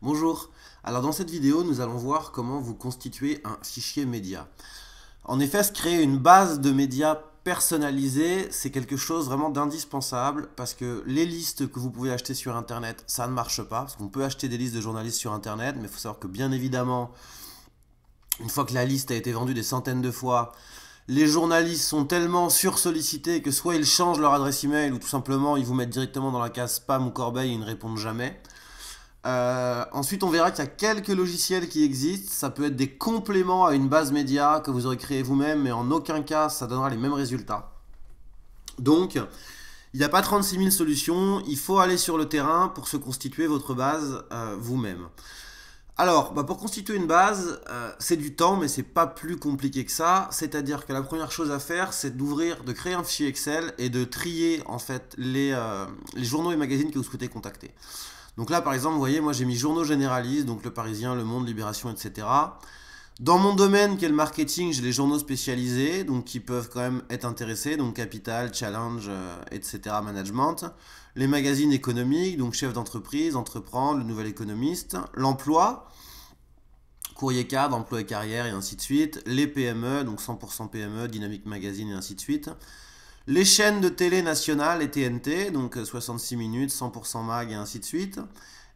Bonjour, alors dans cette vidéo nous allons voir comment vous constituez un fichier média. En effet, se créer une base de médias personnalisée, c'est quelque chose vraiment d'indispensable parce que les listes que vous pouvez acheter sur internet, ça ne marche pas, parce qu'on peut acheter des listes de journalistes sur internet, mais il faut savoir que bien évidemment, une fois que la liste a été vendue des centaines de fois, les journalistes sont tellement sursollicités que soit ils changent leur adresse email ou tout simplement ils vous mettent directement dans la case spam ou corbeille et ils ne répondent jamais. Ensuite, on verra qu'il y a quelques logiciels qui existent. Ça peut être des compléments à une base média que vous aurez créé vous-même, mais en aucun cas ça donnera les mêmes résultats. Donc, il n'y a pas 36 000 solutions. Il faut aller sur le terrain pour se constituer votre base vous-même. Alors, pour constituer une base, c'est du temps, mais c'est pas plus compliqué que ça. C'est-à-dire que la première chose à faire, c'est de créer un fichier Excel et de trier en fait les journaux et magazines que vous souhaitez contacter. Donc là, par exemple, vous voyez, moi j'ai mis journaux généralistes, donc Le Parisien, Le Monde, Libération, etc. Dans mon domaine qui est le marketing, j'ai les journaux spécialisés, donc qui peuvent quand même être intéressés, donc Capital, Challenge, etc. Management. Les magazines économiques, donc Chef d'entreprise, Entreprendre, Le Nouvel Économiste. L'emploi, Courrier Cadre, Emploi et Carrière, et ainsi de suite. Les PME, donc 100% PME, Dynamique Magazine, et ainsi de suite. Les chaînes de télé nationales et TNT, donc 66 minutes, 100% mag et ainsi de suite.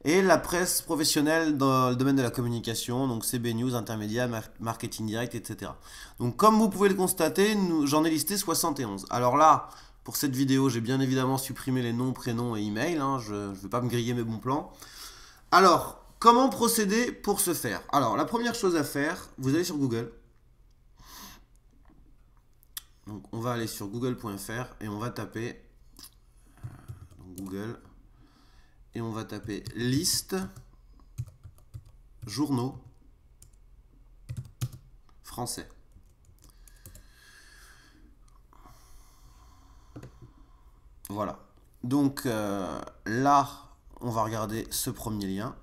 Et la presse professionnelle dans le domaine de la communication, donc CB News, Intermédia, Marketing Direct, etc. Donc comme vous pouvez le constater, j'en ai listé 71. Alors là, pour cette vidéo, j'ai bien évidemment supprimé les noms, prénoms et emails. Je ne vais pas me griller mes bons plans. Alors, comment procéder pour ce faire? Alors, la première chose à faire, vous allez sur Google. Donc on va aller sur google.fr et on va taper Google et on va taper liste journaux français. Voilà. Donc là, on va regarder ce premier lien.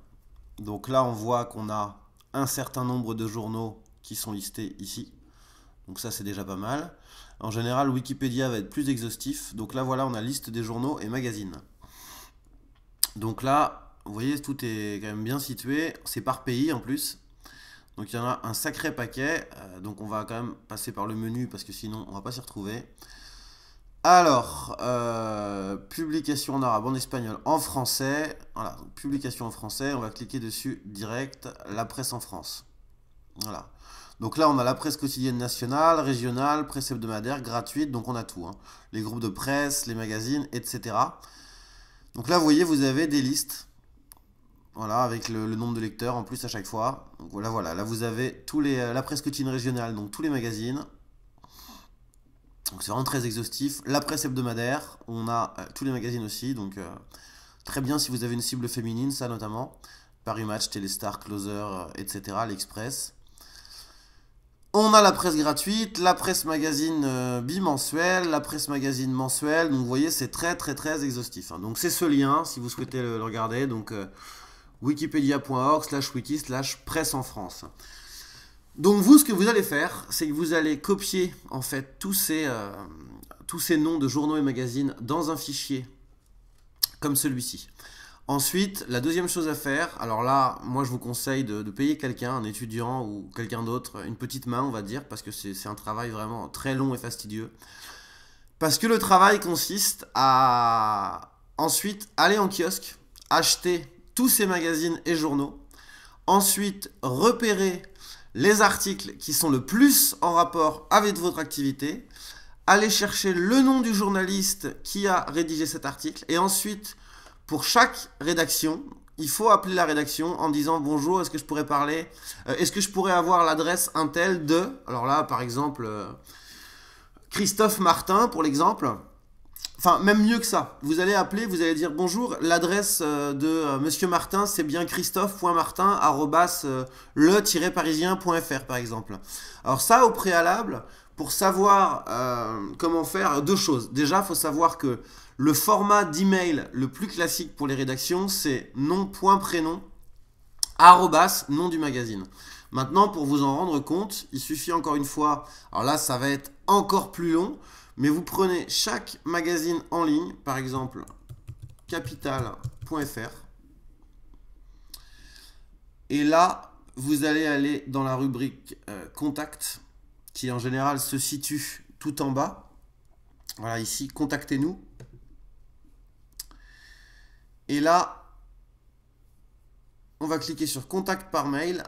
Donc là, on voit qu'on a un certain nombre de journaux qui sont listés ici. Donc ça, c'est déjà pas mal. En général, Wikipédia va être plus exhaustif. Donc là, voilà, on a liste des journaux et magazines. Donc là, vous voyez, tout est quand même bien situé. C'est par pays en plus. Donc il y en a un sacré paquet. Donc on va quand même passer par le menu parce que sinon, on ne va pas s'y retrouver. Alors, publication en arabe, en espagnol, en français. Voilà, donc, publication en français. On va cliquer dessus direct. La presse en France. Voilà. Donc là, on a la presse quotidienne nationale, régionale, presse hebdomadaire, gratuite, donc on a tout. Les groupes de presse, les magazines, etc. Donc là, vous voyez, vous avez des listes. Voilà, avec le nombre de lecteurs en plus à chaque fois. Donc voilà. Là, vous avez la presse quotidienne régionale, donc tous les magazines. Donc c'est vraiment très exhaustif. La presse hebdomadaire, on a tous les magazines aussi. Donc très bien si vous avez une cible féminine, ça notamment. Paris Match, Téléstar, Closer, etc. L'Express. On a la presse gratuite, la presse magazine bimensuelle, la presse magazine mensuelle. Donc vous voyez, c'est très exhaustif. Donc c'est ce lien si vous souhaitez le regarder. Donc wikipedia.org/wiki/presse en France. Donc vous, ce que vous allez faire, c'est que vous allez copier en fait tous ces noms de journaux et magazines dans un fichier comme celui-ci. Ensuite, la deuxième chose à faire, alors là, moi je vous conseille de payer quelqu'un, un étudiant ou quelqu'un d'autre, une petite main on va dire, parce que c'est un travail vraiment très long et fastidieux. Parce que le travail consiste à ensuite aller en kiosque, acheter tous ces magazines et journaux, ensuite repérer les articles qui sont le plus en rapport avec votre activité, aller chercher le nom du journaliste qui a rédigé cet article, et ensuite pour chaque rédaction, il faut appeler la rédaction en disant bonjour, est-ce que je pourrais parler, est-ce que je pourrais avoir l'adresse Intel de, alors là par exemple Christophe Martin pour l'exemple, enfin même mieux que ça, vous allez appeler, vous allez dire bonjour, l'adresse de Monsieur Martin c'est bien christophe.martin@le-parisien.fr par exemple. Alors ça au préalable, pour savoir comment faire deux choses. Déjà il faut savoir que le format d'email le plus classique pour les rédactions, c'est nom.prénom, nom du magazine. Maintenant, pour vous en rendre compte, il suffit encore une fois, alors là, ça va être encore plus long, mais vous prenez chaque magazine en ligne, par exemple, capital.fr. Et là, vous allez aller dans la rubrique Contact, qui en général se situe tout en bas. Voilà, ici, contactez-nous. Et là, on va cliquer sur Contact par mail.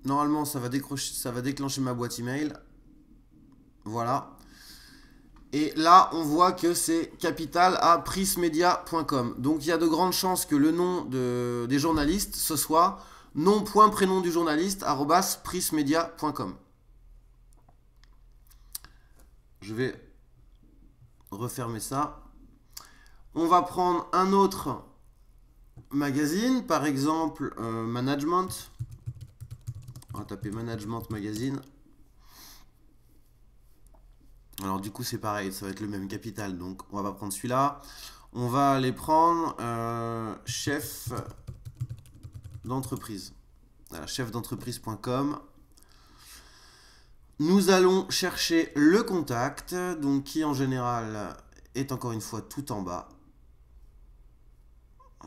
Normalement, ça va déclencher ma boîte email. Voilà. Et là, on voit que c'est capital@prismedia.com. Donc, il y a de grandes chances que le nom des journalistes, ce soit nom.prénom du journaliste @prismedia.com. Je vais refermer ça. On va prendre un autre magazine, par exemple Management. On va taper Management Magazine. Alors du coup c'est pareil, ça va être le même capital, donc on va pas prendre celui-là. On va aller prendre chef d'entreprise. Voilà, chefdentreprise.com. Nous allons chercher le contact, donc qui en général est encore une fois tout en bas.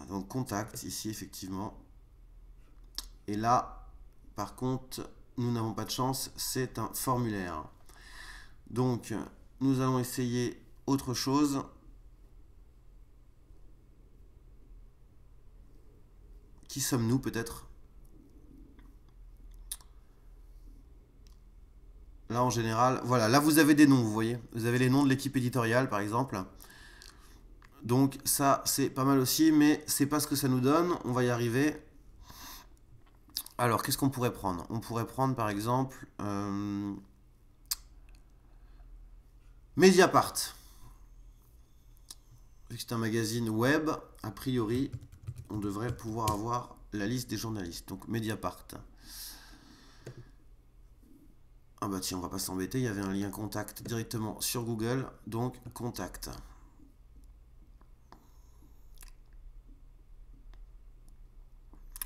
Donc contact ici effectivement. Et là, par contre, nous n'avons pas de chance, c'est un formulaire. Donc, nous allons essayer autre chose. Qui sommes-nous peut-être? Là, en général, voilà, là vous avez des noms, vous voyez. Vous avez les noms de l'équipe éditoriale, par exemple. Donc, ça, c'est pas mal aussi, mais c'est pas ce que ça nous donne. On va y arriver. Alors, qu'est-ce qu'on pourrait prendre? On pourrait prendre, par exemple... Mediapart. Vu que c'est un magazine web, a priori, on devrait pouvoir avoir la liste des journalistes. Donc Mediapart. Ah bah tiens, on va pas s'embêter, il y avait un lien contact directement sur Google, donc contact.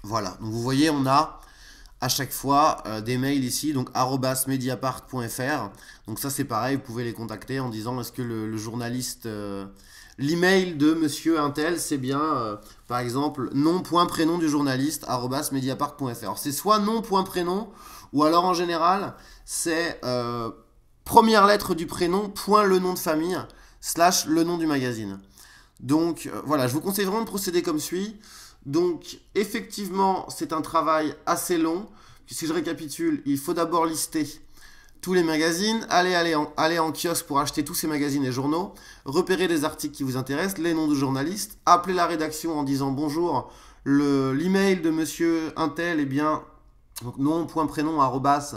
Voilà, donc vous voyez, on a à chaque fois des mails ici, donc @mediapart.fr. Donc ça c'est pareil, vous pouvez les contacter en disant est-ce que le journaliste, l'email de monsieur Intel, c'est bien par exemple nom.prénom du journaliste @mediapart.fr. Alors c'est soit nom.prénom ou alors en général c'est première lettre du prénom, point le nom de famille, / le nom du magazine. Donc voilà, je vous conseille vraiment de procéder comme suit. Donc, effectivement, c'est un travail assez long. Si je récapitule, il faut d'abord lister tous les magazines, aller en kiosque pour acheter tous ces magazines et journaux, repérer des articles qui vous intéressent, les noms de journalistes, appeler la rédaction en disant bonjour, l'email de monsieur Intel est bien nom.prénom @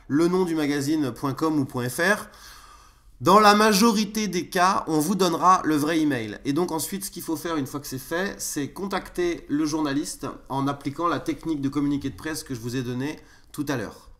le nom du magazine.com ou .fr. Dans la majorité des cas, on vous donnera le vrai email. Et donc ensuite, ce qu'il faut faire une fois que c'est fait, c'est contacter le journaliste en appliquant la technique de communiqué de presse que je vous ai donnée tout à l'heure.